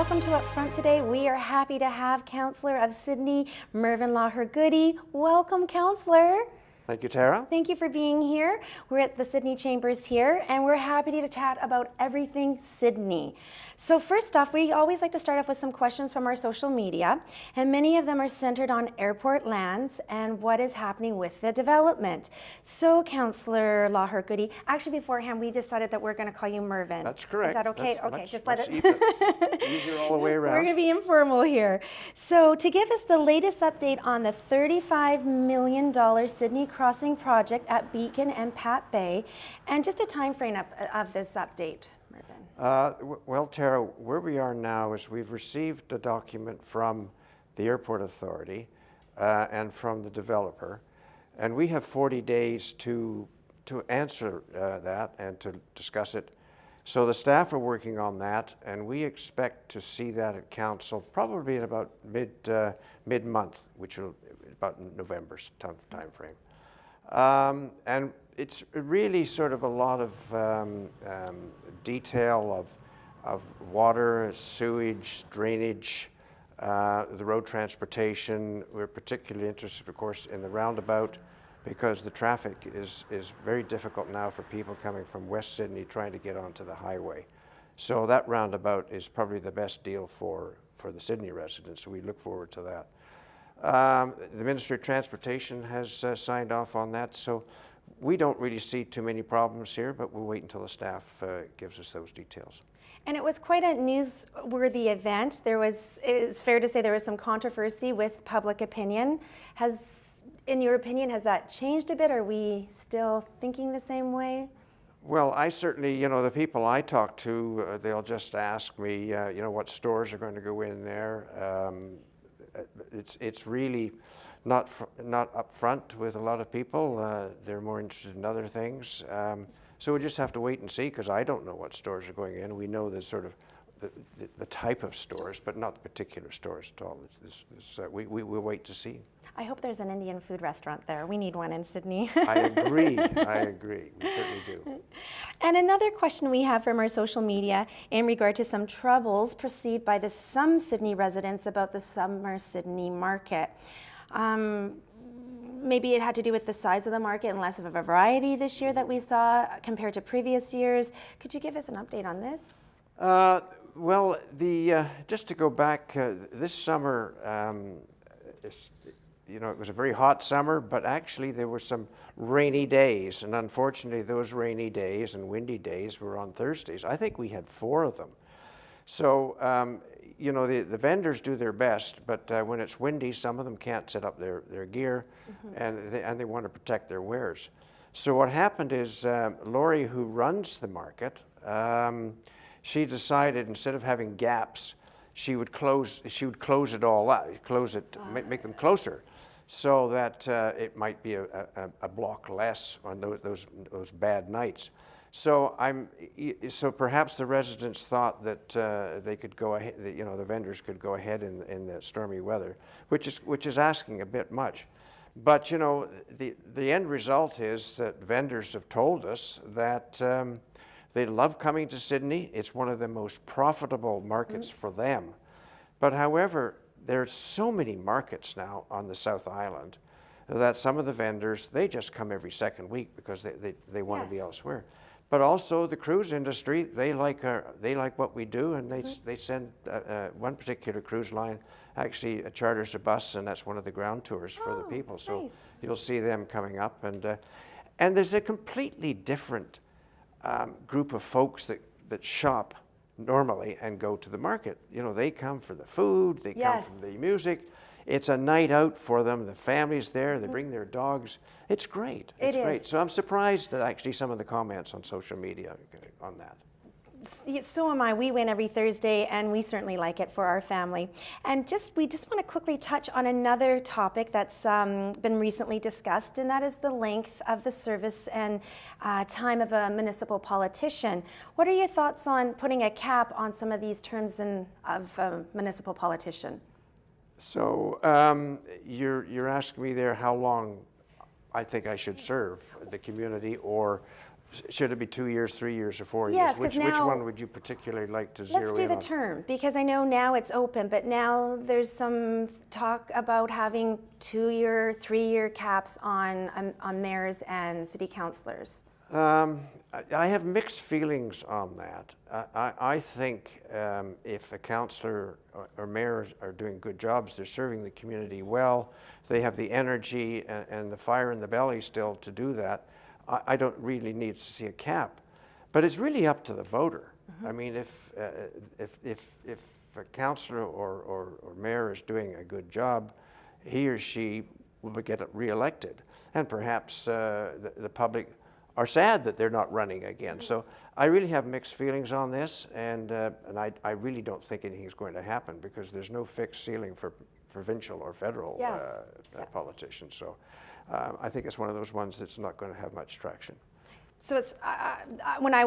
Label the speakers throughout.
Speaker 1: welcome to Up Front today. We are happy to have Councillor of Sidney, Mervyn Lougher-Goody. Welcome, Councillor.
Speaker 2: Thank you, Tara.
Speaker 1: Thank you for being here. We're at the Sidney Chambers here, and we're happy to chat about everything Sidney. So first off, we always like to start off with some questions from our social media, and many of them are centered on airport lands and what is happening with the development. So, Councillor Lougher-Goody, actually beforehand, we decided that we're going to call you Mervyn.
Speaker 2: That's correct.
Speaker 1: Is that okay?
Speaker 2: That's
Speaker 1: okay, just let it.
Speaker 2: Easier all the way around.
Speaker 1: We're going to be informal here. So, to give us the latest update on the $35 million Sidney Crossing project at Beacon and Pat Bay, and just a time frame of this update, Mervyn.
Speaker 2: Well, Tara, where we are now is we've received a document from the Airport Authority and from the developer, and we have 40 days to answer that and to discuss it. So the staff are working on that, and we expect to see that at council probably in about mid-month, which will about November's time frame. And it's really sort of a lot of detail of water, sewage, drainage, the road transportation. We're particularly interested, of course, in the roundabout because the traffic is very difficult now for people coming from West Sydney trying to get onto the highway. So that roundabout is probably the best deal for the Sydney residents, so we look forward to that. The Ministry of Transportation has signed off on that, so we don't really see too many problems here, but we'll wait until the staff gives us those details.
Speaker 1: And it was quite a newsworthy event. It's fair to say there was some controversy with public opinion. In your opinion, has that changed a bit? Are we still thinking the same way?
Speaker 2: Well, I certainly, the people I talk to, they'll just ask me, what stores are going to go in there. It's really not up front with a lot of people. They're more interested in other things. So we just have to wait and see, because I don't know what stores are going in. We know there's sort of the type of stores, but not the particular stores at all. We'll wait to see.
Speaker 1: I hope there's an Indian food restaurant there. We need one in Sydney.
Speaker 2: I agree. We certainly do.
Speaker 1: And another question we have from our social media in regard to some troubles perceived by some Sydney residents about the summer Sydney market. Maybe it had to do with the size of the market and less of a variety this year that we saw compared to previous years. Could you give us an update on this?
Speaker 2: Well, just to go back, this summer, it was a very hot summer, but actually there were some rainy days, and unfortunately those rainy days and windy days were on Thursdays. I think we had 4 of them. So, the vendors do their best, but when it's windy, some of them can't set up their gear, and they want to protect their wares. So what happened is Laurie, who runs the market, she decided instead of having gaps, she would close it all up, make them closer, so that it might be a block less on those bad nights. So so perhaps the residents thought that they could go ahead, the vendors could go ahead in the stormy weather, which is asking a bit much. But the end result is that vendors have told us that they love coming to Sydney. It's one of the most profitable markets for them. But however, there's so many markets now on the South Island that some of the vendors, they just come every second week because they want to be elsewhere. But also the cruise industry, they like what we do, and they send one particular cruise line actually charters a bus, and that's one of the ground tours for the people. So nice. You'll see them coming up, and there's a completely different group of folks that shop normally and go to the market. They come for the food, they come for the music. It's a night out for them. The family's there. They bring their dogs. It's great. It's great. So I'm surprised at actually some of the comments on social media on that.
Speaker 1: So am I. We win every Thursday, and we certainly like it for our family. And we just want to quickly touch on another topic that's been recently discussed, and that is the length of the service and time of a municipal politician. What are your thoughts on putting a cap on some of these terms of a municipal politician?
Speaker 2: So you're asking me there how long I think I should serve the community, or Should it be 2 years, 3 years, or 4
Speaker 1: Yes,
Speaker 2: years?
Speaker 1: 'cause
Speaker 2: Which
Speaker 1: now-
Speaker 2: one would you particularly like to zero in
Speaker 1: Let's
Speaker 2: on?
Speaker 1: do the term, because I know now it's open, but now there's some talk about having 2-year, 3-year caps on mayors and city councillors.
Speaker 2: I have mixed feelings on that. I think if a councillor or mayor are doing good jobs, they're serving the community well, they have the energy and the fire in the belly still to do that, I don't really need to see a cap. But it's really up to the voter. I mean, if a councillor or mayor is doing a good job, he or she will get re-elected. And perhaps the public are sad that they're not running again. So I really have mixed feelings on this, and I really don't think anything is going to happen because there's no fixed ceiling for provincial or federal
Speaker 1: Yes.
Speaker 2: politicians. So I think it's one of those ones that's not going to have much traction.
Speaker 1: So it's, when I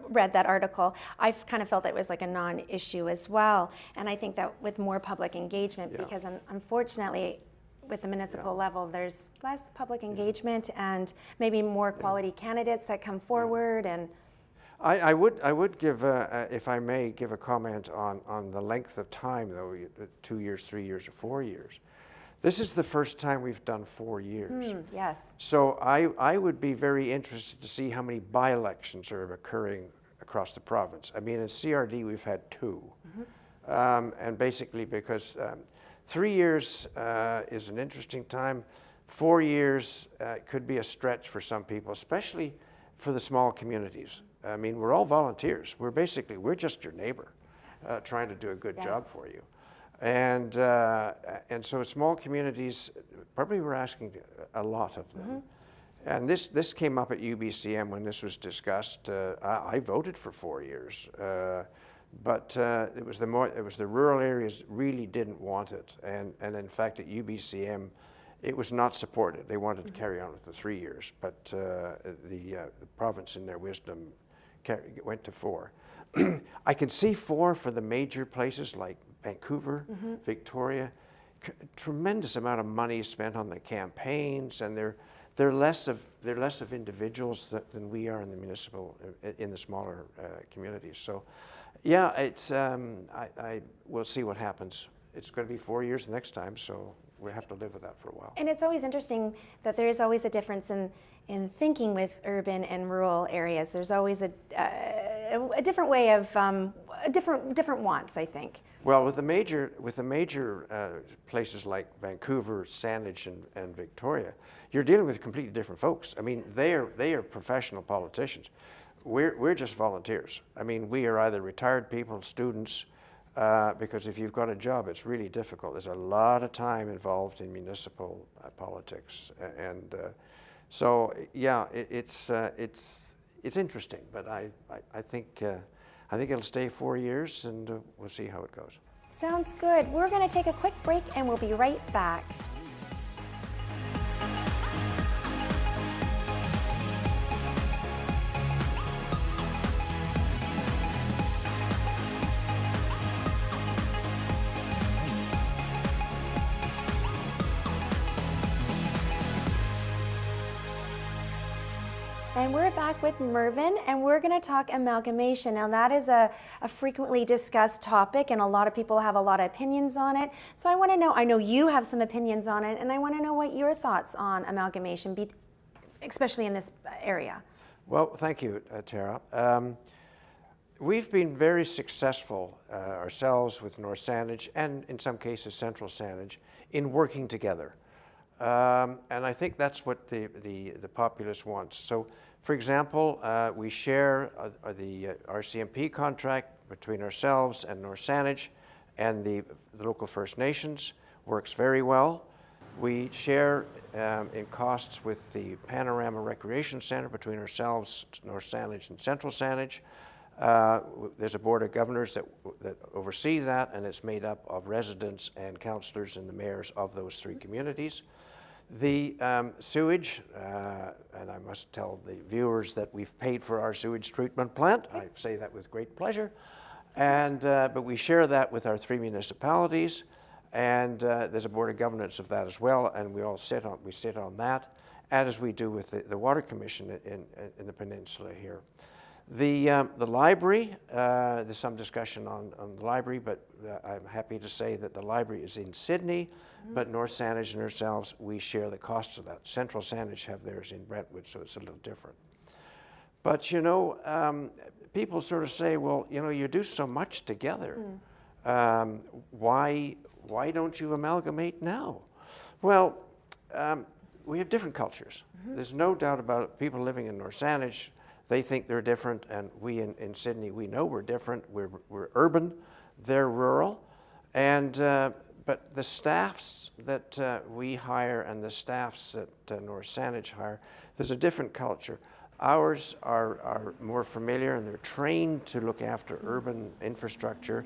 Speaker 1: read that article, I kind of felt it was like a non-issue as well. And I think that with more public engagement,
Speaker 2: Yeah.
Speaker 1: because unfortunately, with the municipal level, there's less public engagement and maybe more quality candidates that come forward. And
Speaker 2: I would give, if I may, give a comment on the length of time, though, 2 years, 3 years, or 4 years. This is the first time we've done 4 years.
Speaker 1: yes,
Speaker 2: So I would be very interested to see how many by-elections are occurring across the province. I mean, in CRD, we've had 2. And basically because 3 years is an interesting time. 4 years could be a stretch for some people, especially for the small communities. I mean, we're all volunteers. We're just your neighbor trying to do a good job
Speaker 1: Yes.
Speaker 2: for you. And so small communities, probably we're asking a lot of them. And this came up at UBCM when this was discussed. I voted for 4 years, but it was the rural areas really didn't want it. And in fact, at UBCM, it was not supported. They wanted to carry on with the 3 years, but the province, in their wisdom, went to 4. I can see 4 for the major places like Vancouver, Victoria. Tremendous amount of money spent on the campaigns, and they're less of individuals than we are in the municipal, in the smaller communities. So, yeah, it's we'll see what happens. It's going to be 4 years next time, so we have to live with that for a while.
Speaker 1: and it's always interesting that there is always a difference in thinking with urban and rural areas. There's always a different way of different wants, I think.
Speaker 2: Well, with the major places like Vancouver, Saanich, and Victoria, you're dealing with completely different folks. I mean, they are professional politicians. We're just volunteers. I mean, we are either retired people, students, because if you've got a job, it's really difficult. There's a lot of time involved in municipal politics, and so yeah, it's interesting. But I think it'll stay 4 years, and we'll see how it goes.
Speaker 1: Sounds good. We're going to take a quick break and we'll be right back. And we're back with Mervyn, and we're going to talk amalgamation. Now, that is a frequently discussed topic, and a lot of people have a lot of opinions on it. So I want to know, I know you have some opinions on it, and I want to know what your thoughts on amalgamation, especially in this area.
Speaker 2: Well, thank you, Tara. We've been very successful ourselves with North Saanich, and in some cases Central Saanich, in working together. And I think that's what the populace wants. So, for example, we share the RCMP contract between ourselves and North Saanich, and the local First Nations works very well. We share in costs with the Panorama Recreation Centre between ourselves, North Saanich, and Central Saanich. There's a board of governors that oversee that, and it's made up of residents and councillors and the mayors of those 3 communities. The sewage, and I must tell the viewers that we've paid for our sewage treatment plant. I say that with great pleasure. And, but we share that with our 3 municipalities, and there's a board of governance of that as well, and we sit on that. as we do with the Water Commission in the peninsula here. The library, there's some discussion on the library, but I'm happy to say that the library is in Sydney, but North Saanich and ourselves, we share the costs of that. Central Saanich have theirs in Brentwood, so it's a little different. But you know, people sort of say, well, you know, you do so much together. Why don't you amalgamate now? Well, we have different cultures. There's no doubt about it. People living in North Saanich, they think they're different, and we in Sydney, we know we're different. We're urban, they're rural, and but the staffs that we hire and the staffs that North Saanich hire, there's a different culture. Ours are more familiar and they're trained to look after urban infrastructure,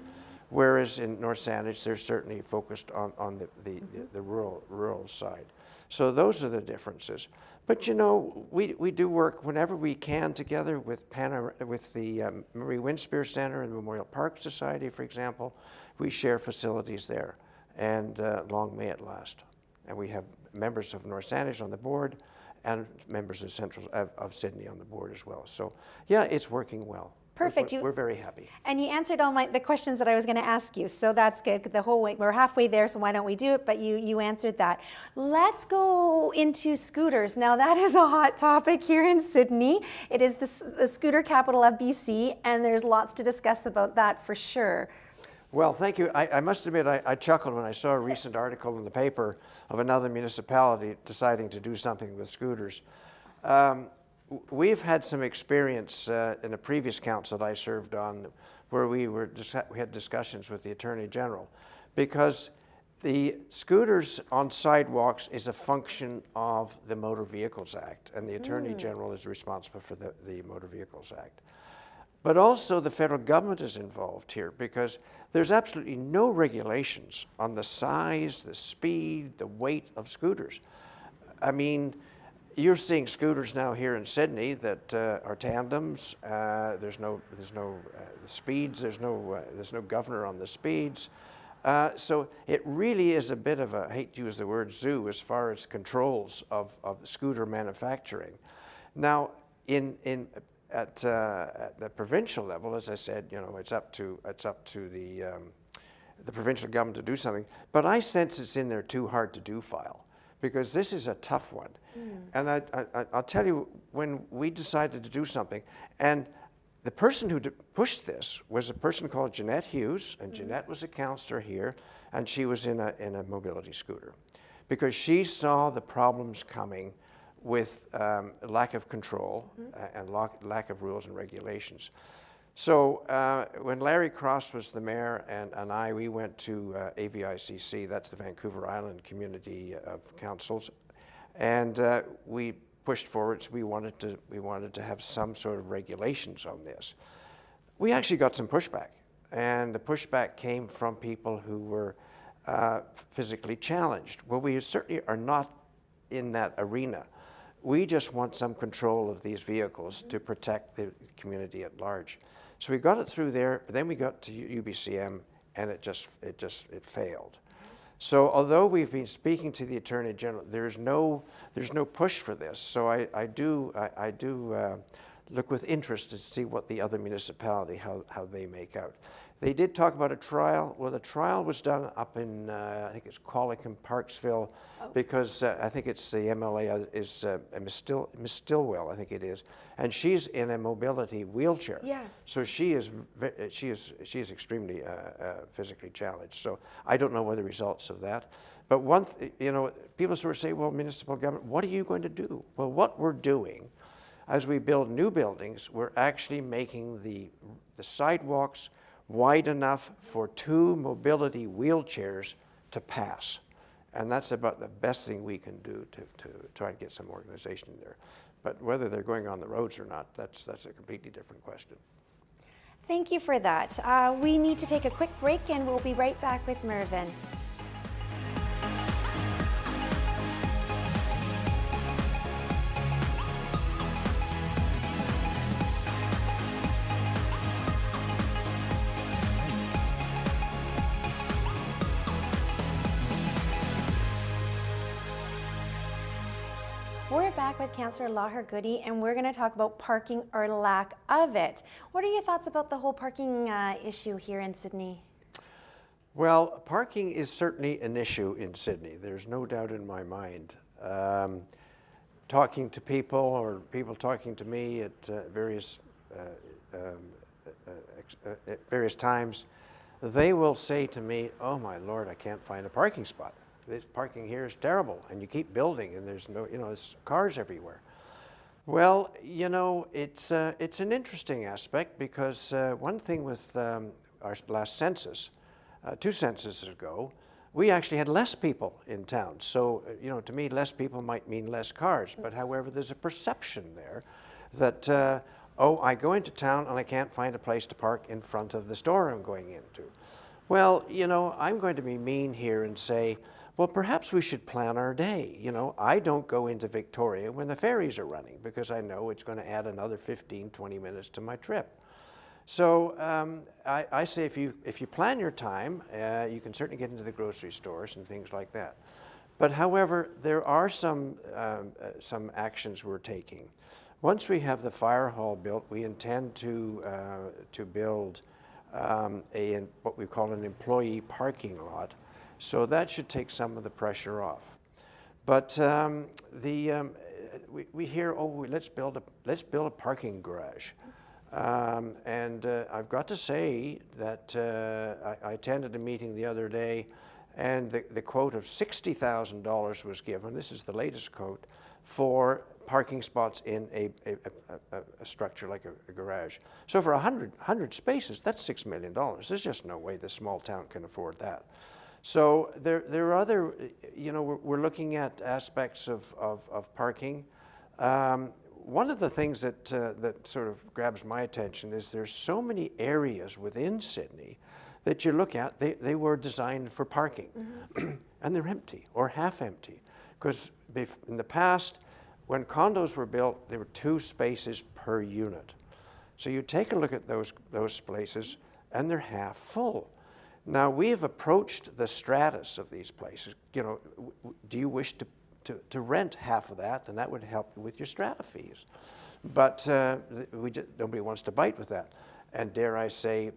Speaker 2: whereas in North Saanich they're certainly focused on the rural side. So those are the differences. But you know, we do work whenever we can together with the Marie Winspear Center and the Memorial Park Society, for example. We share facilities there, and long may it last. And we have members of North Saanich on the board, and members of Sydney on the board as well. So yeah, it's working well.
Speaker 1: Perfect.
Speaker 2: We're very happy.
Speaker 1: And you answered all the questions that I was going to ask you, so that's good. The whole way, we're halfway there, so why don't we do it? But you answered that. Let's go into scooters. Now that is a hot topic here in Sydney. It is the scooter capital of BC, and there's lots to discuss about that for sure.
Speaker 2: Well, thank you. I must admit, I chuckled when I saw a recent article in the paper of another municipality deciding to do something with scooters. We've had some experience in a previous council that I served on where we had discussions with the Attorney General, because the scooters on sidewalks is a function of the Motor Vehicles Act, and the Attorney General is responsible for the Motor Vehicles Act. But also the federal government is involved here, because there's absolutely no regulations on the size, the speed, the weight of scooters. I mean, you're seeing scooters now here in Sydney that are tandems. There's no speeds. There's no governor on the speeds. So it really is a bit of a, I hate to use the word zoo as far as controls of scooter manufacturing. Now, at the provincial level, as I said, you know, it's up to the provincial government to do something. But I sense it's in their too hard to do file, because this is a tough one. And I'll tell you, when we decided to do something, and the person who pushed this was a person called Jeanette Hughes, and Jeanette was a councillor here, and she was in a mobility scooter, because she saw the problems coming with lack of control and lack of rules and regulations. So when Larry Cross was the mayor and we went to AVICC, that's the Vancouver Island Community of Councils, and we pushed forward. So we wanted to have some sort of regulations on this. We actually got some pushback, and the pushback came from people who were physically challenged. Well, we certainly are not in that arena. We just want some control of these vehicles to protect the community at large. So we got it through there, but then we got to UBCM, and it failed. So although we've been speaking to the Attorney General, there's no push for this. So I do look with interest to see what the other municipality, how they make out. They did talk about a trial. Well, the trial was done up in, I think it's Qualicum, Parksville, because I think it's the MLA is Miss Stillwell, I think it is, and she's in a mobility wheelchair.
Speaker 1: Yes.
Speaker 2: So she is extremely physically challenged. So I don't know what the results of that. But you know, people sort of say, well, municipal government, what are you going to do? Well, what we're doing, as we build new buildings, we're actually making the sidewalks wide enough for 2 mobility wheelchairs to pass. And that's about the best thing we can do to try to get some organization in there. But whether they're going on the roads or not, that's a completely different question.
Speaker 1: Thank you for that. We need to take a quick break, and we'll be right back with Mervyn. We're back back with Councillor Lougher-Goody, and we're going to talk about parking or lack of it. What are your thoughts about the whole parking issue here in Sydney?
Speaker 2: Well, parking is certainly an issue in Sydney. There's no doubt in my mind. Talking to people or people talking to me at various times, they will say to me, "Oh my Lord, I can't find a parking spot. This parking here is terrible, and you keep building, and there's no, there's cars everywhere." Well, it's an interesting aspect because one thing with our last census, 2 censuses ago, we actually had less people in town. So, to me, less people might mean less cars. But however, there's a perception there that, I go into town and I can't find a place to park in front of the store I'm going into. Well, I'm going to be mean here and say, well, perhaps we should plan our day. I don't go into Victoria when the ferries are running because I know it's going to add another 15, 20 minutes to my trip. So I say if you plan your time, you can certainly get into the grocery stores and things like that. But however, there are some actions we're taking. Once we have the fire hall built, we intend to build what we call an employee parking lot. So that should take some of the pressure off. But we hear, let's build a parking garage. And I've got to say that I attended a meeting the other day, and the quote of $60,000 was given. This is the latest quote for parking spots in a structure like a garage. So for 100 spaces, that's $6 million. There's just no way this small town can afford that. So there are other, we're looking at aspects of parking. One of the things that sort of grabs my attention is there's so many areas within Sydney that you look at, they were designed for parking, and they're empty or half empty. Because in the past, when condos were built, there were 2 spaces per unit. So you take a look at those places, and they're half full. Now, we have approached the stratus of these places. Do you wish to rent half of that, and that would help you with your strata fees? But nobody wants to bite with that. And dare I say,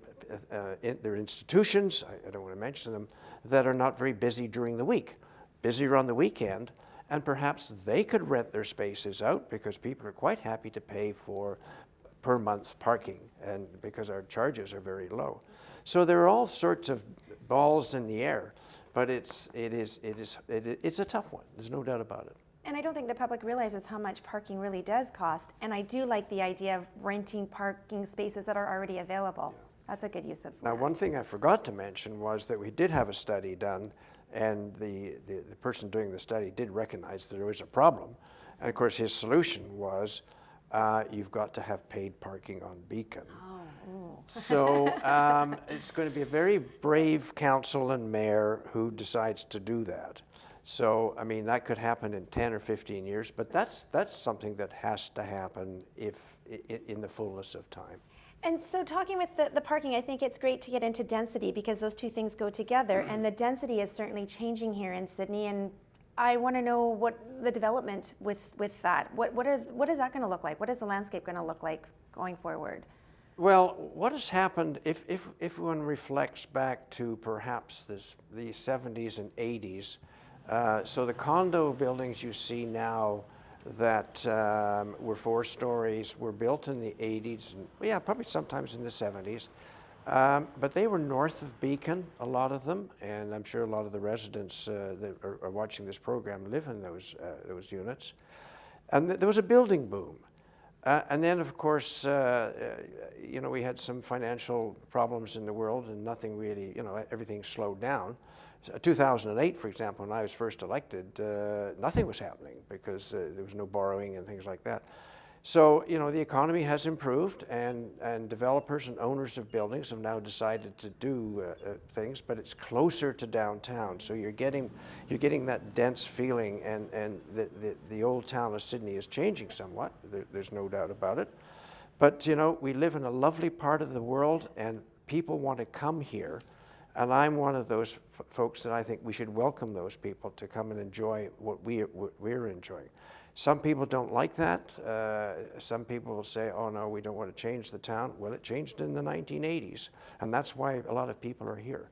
Speaker 2: there are institutions, I don't want to mention them, that are not very busy during the week, busier on the weekend, and perhaps they could rent their spaces out because people are quite happy to pay for per month parking, and because our charges are very low. So there are all sorts of balls in the air, but it's a tough one. There's no doubt about it.
Speaker 1: And I don't think the public realizes how much parking really does cost. And I do like the idea of renting parking spaces that are already available. Yeah. That's a good use of land.
Speaker 2: Now, one thing I forgot to mention was that we did have a study done, and the person doing the study did recognize that there was a problem. And of course, his solution was, you've got to have paid parking on Beacon. So it's going to be a very brave council and mayor who decides to do that. So, I mean, that could happen in 10 or 15 years, but that's something that has to happen in the fullness of time.
Speaker 1: And so talking with the parking, I think it's great to get into density because those 2 things go together, and the density is certainly changing here in Sydney, and I want to know what the development with that. What is that going to look like? What is the landscape going to look like going forward?
Speaker 2: Well, what has happened, if one reflects back to perhaps the 70s and 80s, so the condo buildings you see now that were 4 stories were built in the 80s, and probably sometimes in the 70s. But they were north of Beacon, a lot of them, and I'm sure a lot of the residents that are watching this program live in those units. And there was a building boom. And then, of course, we had some financial problems in the world, and nothing really, everything slowed down. 2008, for example, when I was first elected, nothing was happening because there was no borrowing and things like that. So, the economy has improved, and developers and owners of buildings have now decided to do things, but it's closer to downtown. So you're getting that dense feeling, and the old town of Sydney is changing somewhat. There's no doubt about it. But, we live in a lovely part of the world, and people want to come here. And I'm one of those folks that I think we should welcome those people to come and enjoy what we're enjoying. Some people don't like that. Some people will say, oh no, we don't want to change the town. Well, it changed in the 1980s, and that's why a lot of people are here.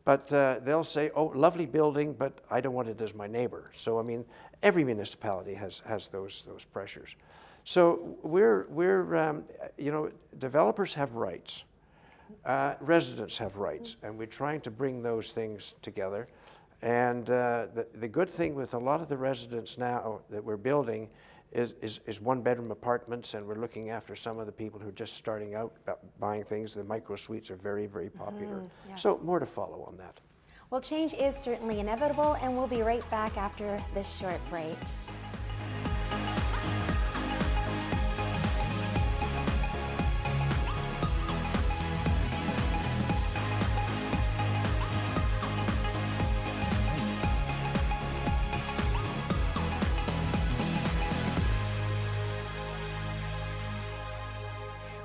Speaker 2: But they'll say, oh, lovely building, but I don't want it as my neighbor. So, I mean, every municipality has those pressures. So you know, developers have rights. Residents have rights, and we're trying to bring those things together. And the good thing with a lot of the residents now that we're building is one-bedroom apartments, and we're looking after some of the people who are just starting out buying things. The micro suites are very, very popular.
Speaker 1: Yes.
Speaker 2: So more to follow on that.
Speaker 1: Well, change is certainly inevitable, and we'll be right back after this short break.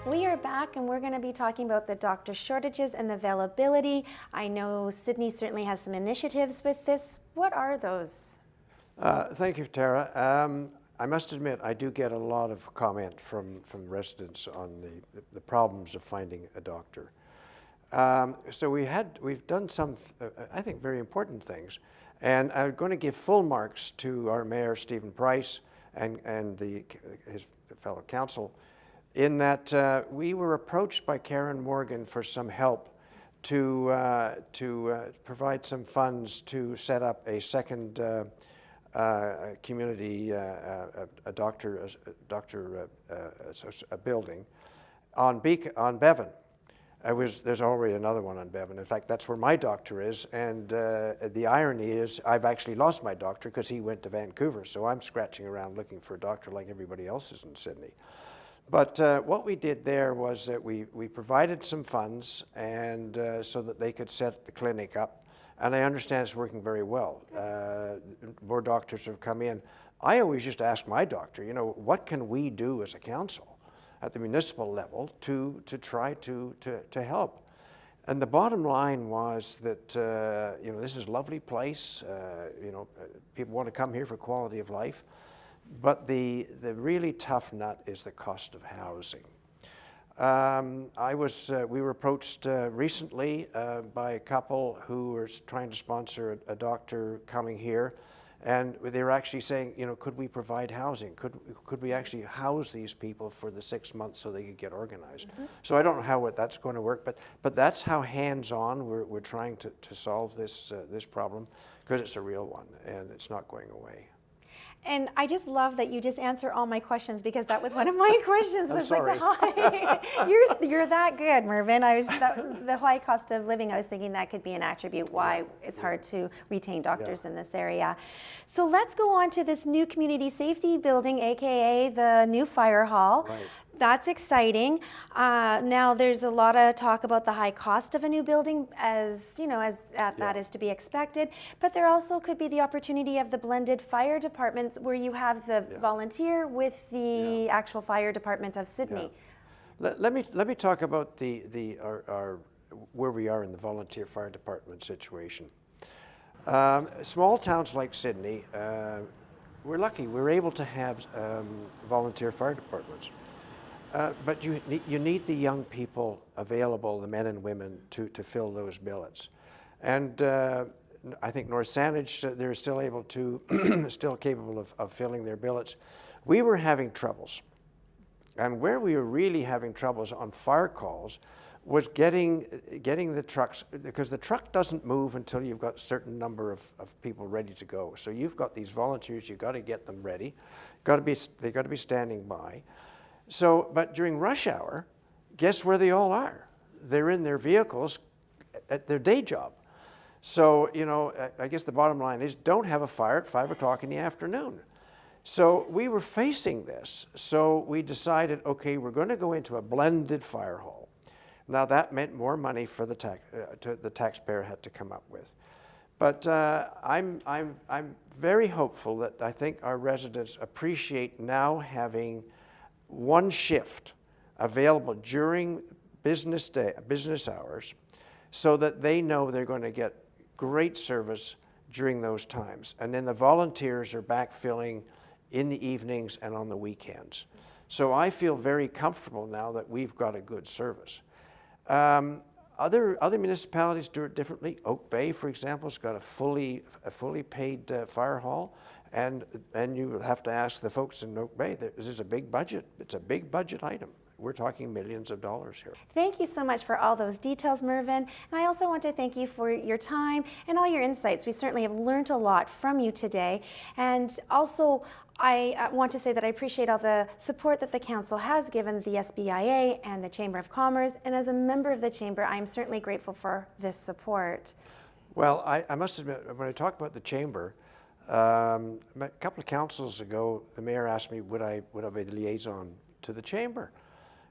Speaker 1: We are back, and we're going to be talking about the doctor shortages and the availability. I know Sidney certainly has some initiatives with this. What are those?
Speaker 2: Thank you, Tara. I must admit, I do get a lot of comment from residents on the problems of finding a doctor. So we've done some, I think, very important things. And I'm going to give full marks to our Mayor, Stephen Price, and his fellow council, in that we were approached by Karen Morgan for some help to provide some funds to set up a second community a building on Bevan. There's already another one on Bevan. In fact, that's where my doctor is, and the irony is I've actually lost my doctor because he went to Vancouver, so I'm scratching around looking for a doctor like everybody else is in Sydney. But what we did there was that we provided some funds and so that they could set the clinic up. And I understand it's working very well. More doctors have come in. I always used to ask my doctor, you know, what can we do as a council at the municipal level to try to help? And the bottom line was that, you know, this is a lovely place. You know, people want to come here for quality of life. But the really tough nut is the cost of housing. We were approached recently by a couple who were trying to sponsor a doctor coming here, and they were actually saying, you know, could we provide housing? Could we actually house these people for the 6 months so they could get organized? Mm-hmm. So I don't know how that's going to work, but that's how hands-on we're trying to solve this problem, because it's a real one and it's not going away.
Speaker 1: And I just love that you just answer all my questions, because that was one of my questions. Was like the high. You're that good, Mervyn. The high cost of living. I was thinking that could be an attribute why it's hard to retain doctors in this area. So let's go on to this new community safety building, aka the new fire hall.
Speaker 2: Right.
Speaker 1: That's exciting. Now there's a lot of talk about the high cost of a new building, as you know, that is to be expected. But there also could be the opportunity of the blended fire departments, where you have the volunteer with the actual fire department of Sydney.
Speaker 2: Yeah. Let me talk about our where we are in the volunteer fire department situation. Small towns like Sydney, we're lucky. We're able to have volunteer fire departments. But you need the young people available, the men and women, to fill those billets. And I think North Saanich, they're still able to, still capable of filling their billets. We were having troubles. And where we were really having troubles on fire calls was getting the trucks, because the truck doesn't move until you've got a certain number of people ready to go. So you've got these volunteers, you've got to get them ready. They've got to be standing by. So, but during rush hour, guess where they all are? They're in their vehicles at their day job. So, you know, I guess the bottom line is don't have a fire at 5 o'clock in the afternoon. So we were facing this. So we decided, okay, we're going to go into a blended fire hall. Now that meant more money for the taxpayer had to come up with. But I'm very hopeful that I think our residents appreciate now having one shift available during business hours, so that they know they're going to get great service during those times. And then the volunteers are backfilling in the evenings and on the weekends. So I feel very comfortable now that we've got a good service. Other municipalities do it differently. Oak Bay, for example, has got a fully paid fire hall, and you will have to ask the folks in Oak Bay. This is a big budget. It's a big budget item. We're talking millions of dollars here.
Speaker 1: Thank you so much for all those details, Mervyn. And I also want to thank you for your time and all your insights. We certainly have learned a lot from you today. And also, I want to say that I appreciate all the support that the Council has given the SBIA and the Chamber of Commerce. And as a member of the Chamber, I'm certainly grateful for this support.
Speaker 2: Well, I must admit, when I talk about the Chamber, a couple of councils ago, the mayor asked me, would I be the liaison to the Chamber?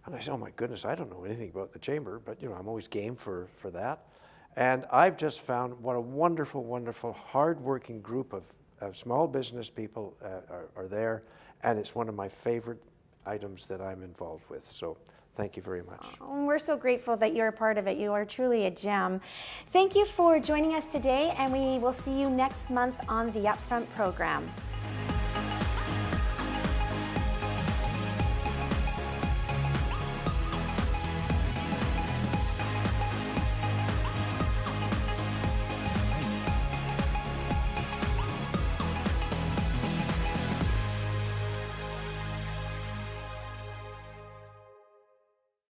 Speaker 2: And I said, oh my goodness, I don't know anything about the Chamber, but you know, I'm always game for that. And I've just found what a wonderful, wonderful, hard-working group of small business people are there, and it's one of my favorite items that I'm involved with. So thank you very much.
Speaker 1: Oh, we're so grateful that you're a part of it. You are truly a gem. Thank you for joining us today, and we will see you next month on the Upfront program.